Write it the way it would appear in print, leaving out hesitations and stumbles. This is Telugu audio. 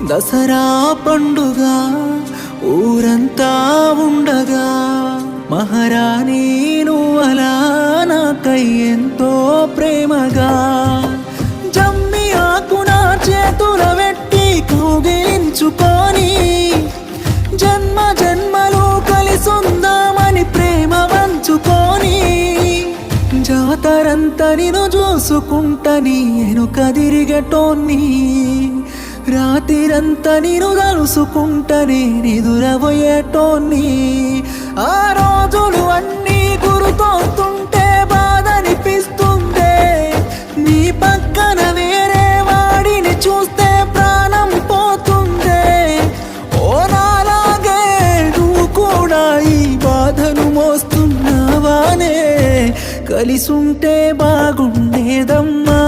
దసరా పండుగ ఊరంతా ఉండగా మహారాణి నువ్వలా నాకై ఎంతో ప్రేమగా జమ్మి ఆకున చేతుల వెట్టి కౌగిలించుకొని జన్మ జన్మలు కలిసుందామని ప్రేమ వంచుకొని జాతరంతా నిన్ను చూసుకుంటని ఎనుక తిరిగటోన్ని రాత్రిరంతా నిన్ను కలుసుకుంటని నిదురబోయేటోన్ని ఆ రోజులు అన్నీ గుర్తొస్తుంటే బాధనిపిస్తుందే నీ పక్కన వేరే వాడిని చూస్తే ప్రాణం పోతుందే ఓ నాలాగే నువ్వు కూడా ఈ బాధను మోస్తున్నావానే కలిసుంటే బాగుండేదమ్మా